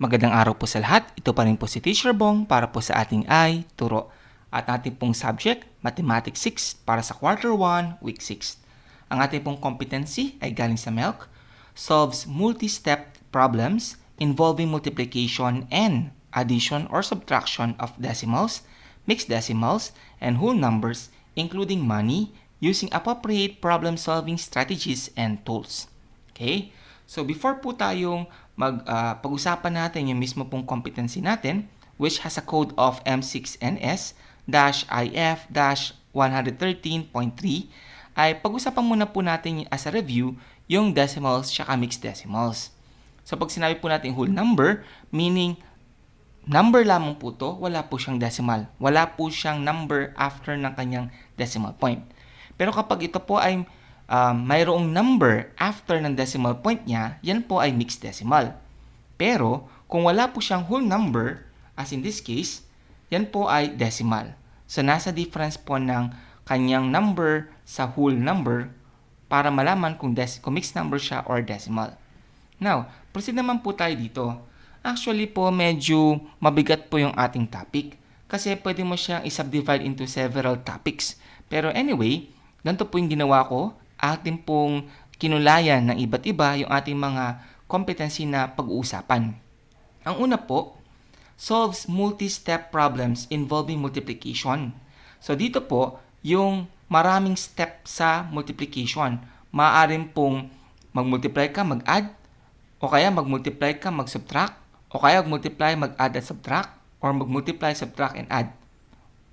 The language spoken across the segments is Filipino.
Magandang araw po sa lahat. Ito pa rin po si Teacher Bong para po sa ating turo. At ating pong subject, Mathematics 6 para sa Quarter 1, Week 6. Ang ating pong competency ay galing sa MELC, solves multi-step problems involving multiplication and addition or subtraction of decimals, mixed decimals, and whole numbers, including money, using appropriate problem-solving strategies and tools. Okay? So before po tayong pag-usapan natin yung mismo pong competency natin, which has a code of M6NS-IF-113.3, ay pag-usapan muna po natin as a review yung decimals tsaka mixed decimals. So pag sinabi po natin whole number, meaning number lamang po to, wala po siyang decimal. Wala po siyang number after ng kanyang decimal point. Pero kapag ito po ay mayroong number after ng decimal point niya, yan po ay mixed decimal. Pero kung wala po siyang whole number, as in this case, yan po ay decimal. So nasa difference po ng kanyang number sa whole number para malaman kung mixed number siya or decimal. Now, proceed naman po tayo dito. Actually po, medyo mabigat po yung ating topic kasi pwede mo siyang i-subdivide into several topics. Pero anyway, ganito po yung ginawa ko. Ating pong kinulayan ng iba't iba yung ating mga competency na pag-uusapan. Ang una po, solves multi-step problems involving multiplication. So dito po, yung maraming step sa multiplication. Maaaring pong mag-multiply ka, mag-add, o kaya mag-multiply ka, mag-subtract, o kaya mag-multiply, mag-add at subtract, or mag-multiply, subtract, and add.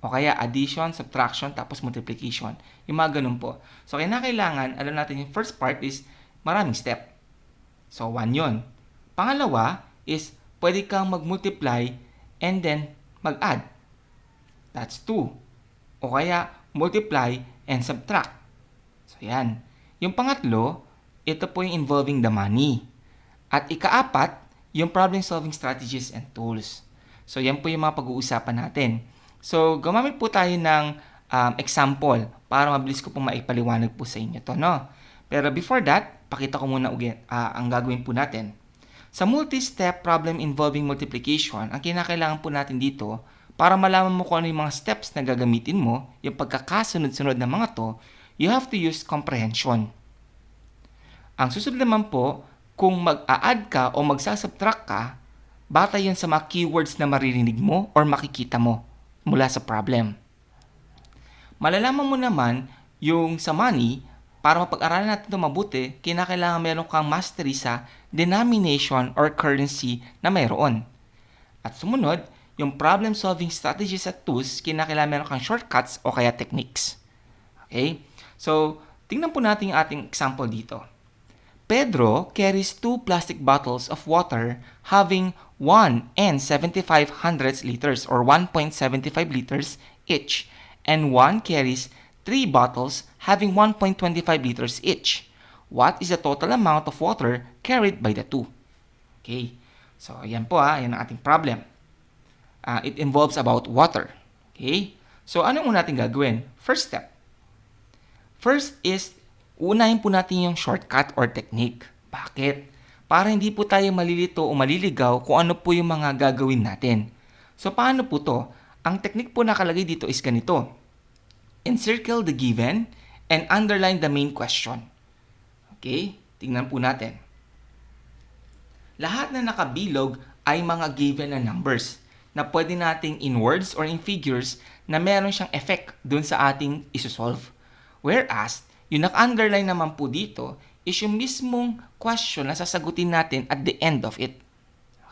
O kaya addition, subtraction, tapos multiplication. Yung mga ganun po. So, kailangan, alam natin yung first part is maraming step. So, 1 yun. Pangalawa is pwede kang mag-multiply and then mag-add. That's 2. O kaya multiply and subtract. So, yan. Yung pangatlo, ito po yung involving the money. At ikaapat, yung problem-solving strategies and tools. So, yan po yung mga pag-uusapan natin. So, gumamit po tayo ng example para mabilis ko po maipaliwanag po sa inyo to, no? Pero before that, pakita ko muna ang gagawin po natin. Sa multi-step problem involving multiplication, ang kinakailangan po natin dito, para malaman mo kung ano yung mga steps na gagamitin mo, yung pagkakasunod-sunod ng mga to, you have to use comprehension. Ang susunod naman po, kung mag-a-add ka o magsasubtract ka, batay yan sa mga keywords na maririnig mo or makikita mo mula sa problem. Malalaman mo naman yung sa money, para mapag-aralan natin ito mabuti, kinakailangan meron kang mastery sa denomination or currency na mayroon. At sumunod, yung problem-solving strategies at tools, kinakailangan meron kang shortcuts o kaya techniques. Okay? So, tingnan po natin yung ating example dito. Pedro carries 2 plastic bottles of water having 1 and 75 hundredths liters or 1.75 liters each, and 1 carries 3 bottles having 1.25 liters each. What is the total amount of water carried by the two? Okay, so yan po yan ang ating problem. It involves about water. Okay, so anong una natin gagawin? First step. First is, unahin po natin yung shortcut or technique. Bakit? Para hindi po tayo malilito o maliligaw kung ano po yung mga gagawin natin. So, paano po to? Ang technique po nakalagay dito is ganito. Encircle the given and underline the main question. Okay? Tingnan po natin. Lahat na nakabilog ay mga given na numbers na pwede nating in words or in figures na meron siyang effect dun sa ating isosolve. Whereas, yung naka-underline naman po dito is yung mismong question na sasagutin natin at the end of it.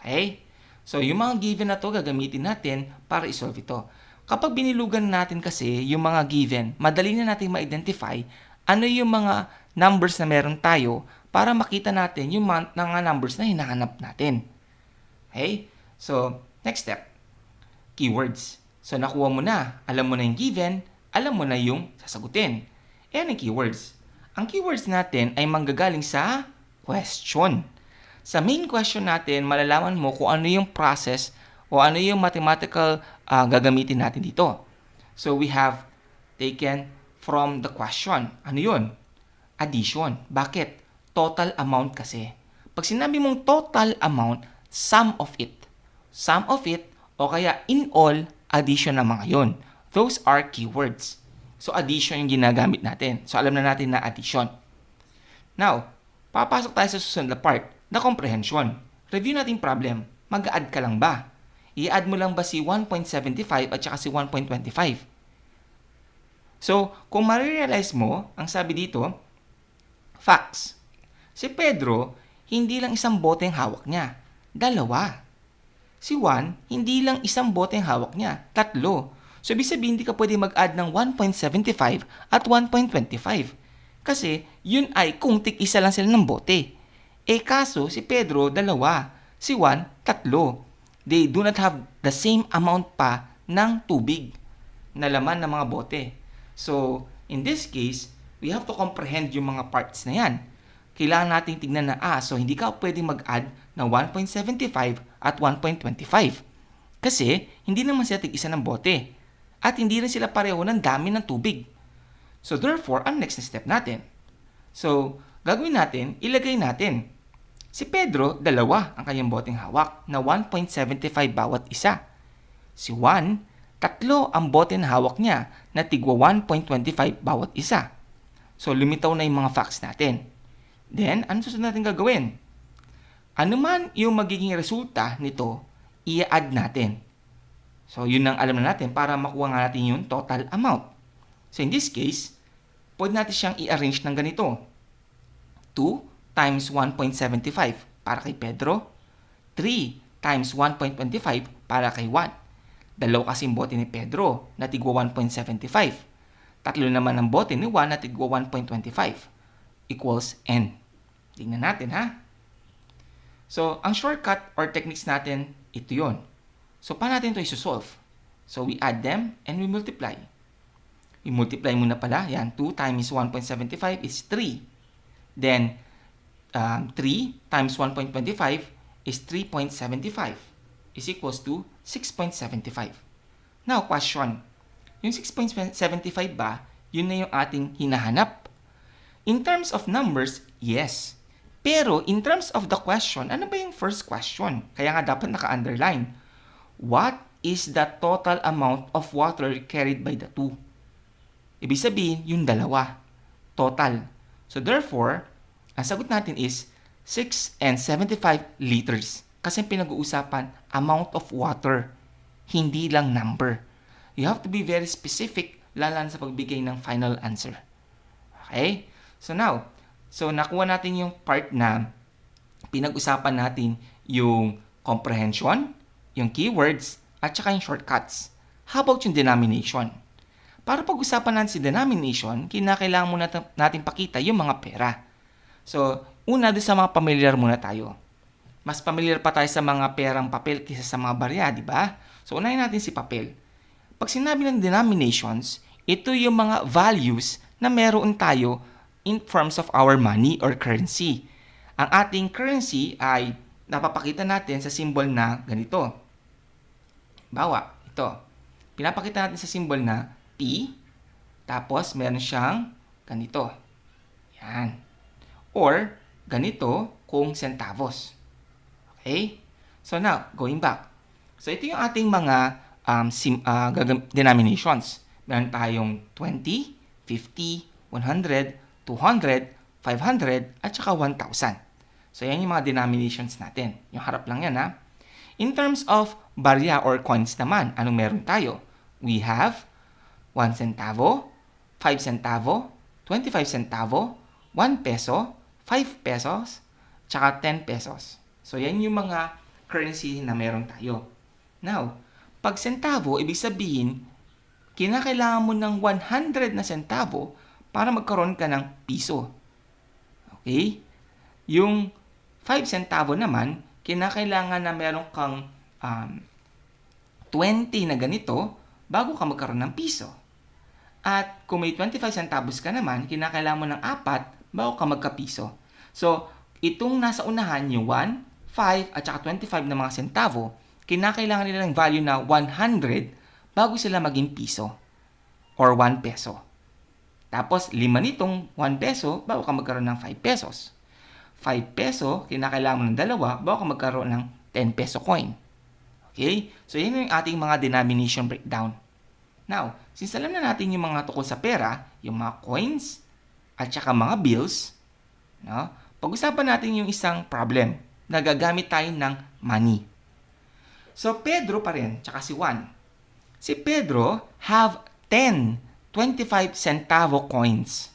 Okay? So, yung mga given na to gagamitin natin para isolve ito. Kapag binilugan natin kasi yung mga given, madali na natin ma-identify ano yung mga numbers na meron tayo para makita natin yung mga numbers na hinahanap natin. Okay? So, next step. Keywords. So, nakuha mo na. Alam mo na yung given, alam mo na yung sasagutin. Ayan ang keywords. Ang keywords natin ay manggagaling sa question. Sa main question natin, malalaman mo kung ano yung process o ano yung mathematical gagamitin natin dito. So, we have taken from the question. Ano yun? Addition. Bakit? Total amount kasi. Pag sinabi mong total amount, sum of it. Sum of it o kaya in all, addition ng mga yon. Those are keywords. So, addition yung ginagamit natin. So, alam na natin na addition. Now, papasok tayo sa susunod na part, na comprehension. Review natin problem. Mag-add ka lang ba? I-add mo lang ba si 1.75 at saka si 1.25? So, kung marirealize mo, ang sabi dito, facts. Si Pedro, hindi lang isang bote ang hawak niya. 2. Si Juan, hindi lang isang bote ang hawak niya. 3. So, ibig sabihin, hindi ka pwede mag-add ng 1.75 at 1.25. Kasi, yun ay kung tig-isa lang sila ng bote. Kaso, si Pedro, 2. Si Juan, 3. They do not have the same amount pa ng tubig na laman ng mga bote. So, in this case, we have to comprehend yung mga parts na yan. Kailangan natin tignan na, so hindi ka pwedeng mag-add ng 1.75 at 1.25. Kasi, hindi naman sila tig-isa ng bote. At hindi rin sila pareho ng dami ng tubig. So, therefore, ang next step natin. So, gagawin natin, ilagay natin. Si Pedro, 2 ang kanyang boteng hawak na 1.75 bawat isa. Si Juan, 3 ang bote na hawak niya na tigwa 1.25 bawat isa. So, lumitaw na yung mga facts natin. Then, ano susunod natin gagawin? Ano man yung magiging resulta nito, i-add natin. So, yun ang alam na natin para makuha nga natin yung total amount. So, in this case, pwede natin siyang i-arrange ng ganito. 2 times 1.75 para kay Pedro. 3 times 1.25 para kay Juan. 2 kasing bote ni Pedro na tigwa 1.75. 3 naman ang bote ni Juan na tigwa 1.25. Equals n. Tingnan natin ha. So, ang shortcut or techniques natin, ito yon. So, paano natin ito isosolve? So, we add them and we multiply. I-multiply muna pala. Yan, 2 times 1.75 is 3. Then, 3 times 1.25 is 3.75 is equals to 6.75. Now, question. Yung 6.75 ba, yun na yung ating hinahanap? In terms of numbers, yes. Pero in terms of the question, ano ba yung first question? Kaya nga dapat naka-underline. What is the total amount of water carried by the 2? Ibig sabihin, yung 2. Total. So therefore, ang sagot natin is 6 and 75 liters. Kasi pinag-uusapan, amount of water. Hindi lang number. You have to be very specific, lalo sa pagbigay ng final answer. Okay? So now, nakuha natin yung part na pinag-usapan natin yung comprehension, yung keywords, at saka yung shortcuts. How about yung denomination? Para pag-usapan natin si denomination, kinakailangan muna natin pakita yung mga pera. So, una doon sa mga familiar muna tayo. Mas familiar pa tayo sa mga perang papel kaysa sa mga barya, di ba? So, unahin natin si papel. Pag sinabi ng denominations, ito yung mga values na meron tayo in terms of our money or currency. Ang ating currency ay napapakita natin sa symbol na ganito. Bawa, ito. Pinapakita natin sa symbol na P, tapos meron siyang ganito. Yan. Or, ganito kung centavos. Okay? So now, going back. So ito yung ating mga denominations. Meron tayong 20, 50, 100, 200, 500, at saka 1,000. So, yan yung mga denominations natin. Yung harap lang yan, ha? In terms of barya or coins naman, anong meron tayo? We have 1 centavo, 5 centavo, 25 centavo, 1 peso, 5 pesos, tsaka 10 pesos. So, yan yung mga currency na meron tayo. Now, pag centavo, ibig sabihin, kinakailangan mo ng 100 na centavo para magkaroon ka ng piso. Okay? Yung 5 centavo naman, kinakailangan na meron kang 20 na ganito bago ka magkaroon ng piso. At kung may 25 centavos ka naman, kinakailangan mo ng 4 bago ka magkapiso. So, itong nasa unahan, yung 1, 5, at saka 25 na mga centavo, kinakailangan nila ng value na 100 bago sila maging piso or 1 peso. Tapos, 5 nitong 1 peso bago ka magkaroon ng 5 pesos. 5 peso, kinakailangan mo ng 2 bago ka magkaroon ng 10 peso coin. Okay? So, yan yung ating mga denomination breakdown. Now, since alam na natin yung mga tukol sa pera, yung mga coins, at saka mga bills, no? Pag-usapan natin yung isang problem na gagamit tayo ng money. So, Pedro pa rin, tsaka si Juan. Si Pedro have 10 25 centavo coins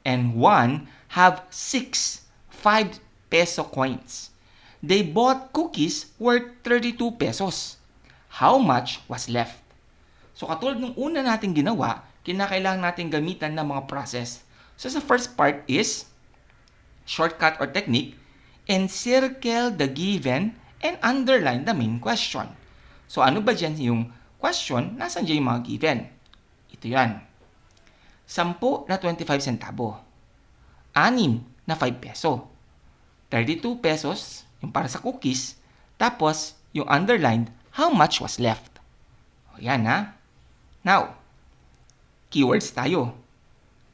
and Juan have 6 5 peso coins. They bought cookies worth 32 pesos. How much was left? So katulad ng una nating ginawa, kinakailangan natin gamitan ng mga process. So sa first part is shortcut or technique, encircle the given and underline the main question. So ano ba dyan yung question? Nasaan dyan yung mga given? Ito yan. 10 na 25 centavo. 6 na 5 peso. 32 pesos yung para sa cookies. Tapos, yung underlined, how much was left. O yan ha. Now, keywords tayo.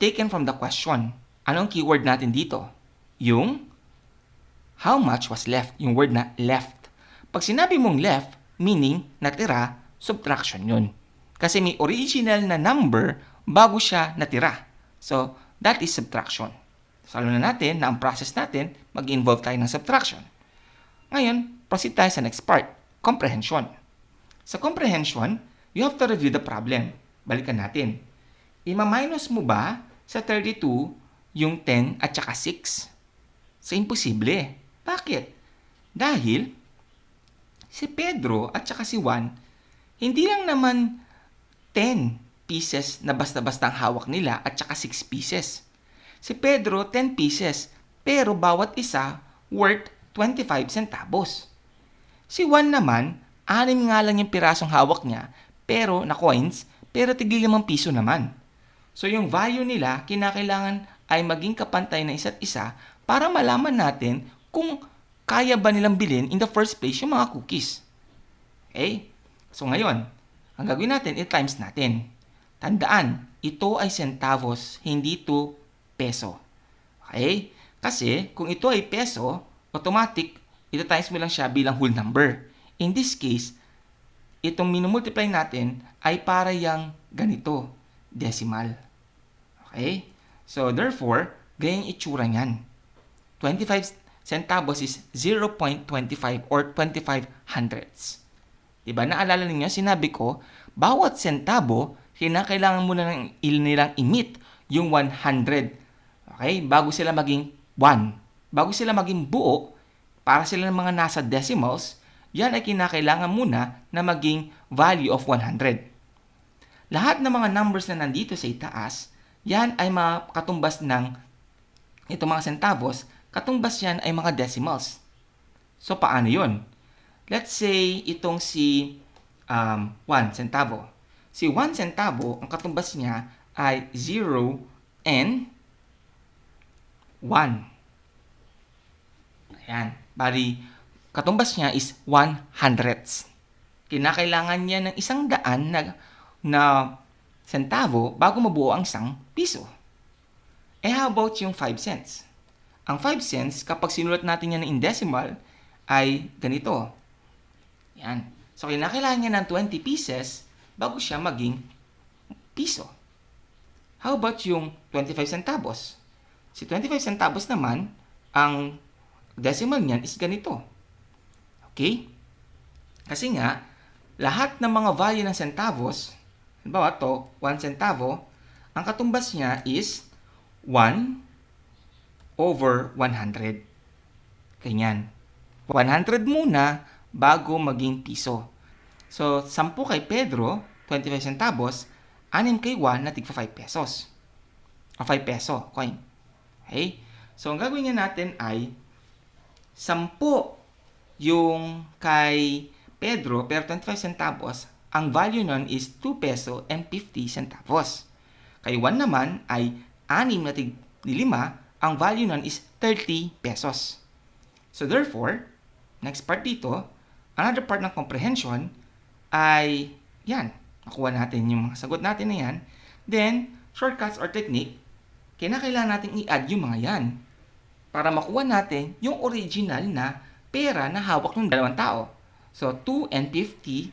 Taken from the question. Anong keyword natin dito? Yung how much was left. Yung word na left. Pag sinabi mong left, meaning natira, subtraction yun. Kasi may original na number bago siya natira. So, that is subtraction. So, alam na natin na ang process natin, mag-involve tayo ng subtraction. Ngayon, proceed tayo sa next part, comprehension. Sa comprehension, you have to review the problem. Balikan natin. Ima-minus mo ba sa 32 yung 10 at saka 6? So, imposible. Bakit? Dahil si Pedro at saka si Juan, hindi lang naman 10 pieces na basta-basta ang hawak nila at saka 6 pieces. Si Pedro, 10 pieces, pero bawat isa worth 25 centavos. Si Juan naman, 6 nga lang yung pirasong hawak niya, pero na coins, pero tigil 5 piso naman. So yung value nila, kinakailangan ay maging kapantay na isa't isa para malaman natin kung kaya ba nilang bilhin in the first place yung mga cookies. Okay? So ngayon, ang gagawin natin, i-times natin. Tandaan, ito ay centavos, hindi ito peso. Okay? Kasi kung ito ay peso, automatic, ito times mo lang siya bilang whole number. In this case, itong minumultiply natin ay para yung ganito, decimal. Okay? So therefore, ganyan itsura niyan. 25 centavos is 0.25 or 25 hundredths. Diba? Naalala ninyo, sinabi ko, bawat centavo, kinakailangan muna nilang i-meet yung 100. Okay? Bago sila maging 1. Bago sila maging buo, para sila ng mga nasa decimals, yan ay kinakailangan muna na maging value of 100. Lahat ng mga numbers na nandito sa itaas, yan ay mga katumbas ng itong mga centavos, katumbas yan ay mga decimals. So, paano yun? Let's say, itong si 1 centavo. Si 1 centavo, ang katumbas niya ay 0 and 1. Ayan. Bali, katumbas niya is 100ths. Kinakailangan niya ng 100 na centavo bago mabuo ang 1 piso. Eh, how about yung 5 cents? Ang 5 cents, kapag sinulat natin yan in decimal, ay ganito. Yan. So, kinakailangan niya ng 20 pieces bago siya maging piso. How about yung 25 centavos? Si 25 centavos naman, ang decimal niyan is ganito. Okay? Kasi nga, lahat ng mga value ng centavos, halimbawa to, 1 centavo, ang katumbas niya is 1 over 100. Ganyan. 100 muna bago maging piso. So, 10 kay Pedro, 25 centavos, 6 kay Juan na tigpa 5 pesos. O 5 peso coin. Okay? So, ang gagawin niya natin ay 10 yung kay Pedro, pero 25 centavos, ang value nun is 2 peso and 50 centavos. Kay Juan naman ay 6 na tig 5, ang value nun is 30 pesos. So therefore, next part dito, another part ng comprehension ay yan. Nakuha natin yung mga sagot natin na yan. Then, shortcuts or technique, kinakailangan natin i-add yung mga yan para makuha natin yung original na pera na hawak ng dalawang tao. So, 2 and 50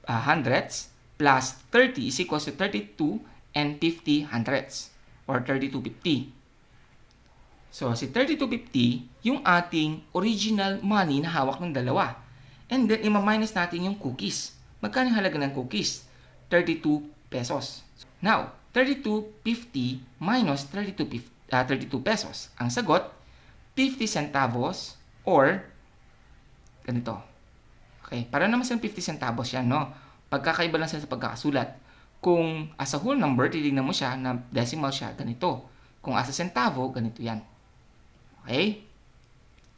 hundredths plus 30 is equals to 32 and 50 hundredths or 3250. So, si 3250, yung ating original money na hawak ng dalawa. And then, ima-minus natin yung cookies. Magkano yung halaga ng cookies? 32 pesos. Now, 3250 minus 32 pesos. Ang sagot, 50 centavos or ganito. Okay, para naman sa 50 centavos yan, no? Pagkakaiba lang sila sa pagkakasulat. Kung as a whole number, titignan mo siya na decimal siya, ganito. Kung as a centavo, ganito yan. Okay?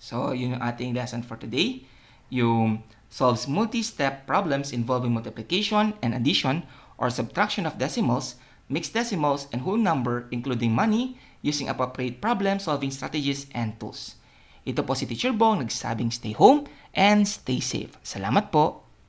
So, yun yung ating lesson for today. Yung solves multi-step problems involving multiplication and addition or subtraction of decimals, mixed decimals, and whole number including money using appropriate problem-solving strategies and tools. Ito po si Teacher Bong nagsabing stay home and stay safe. Salamat po!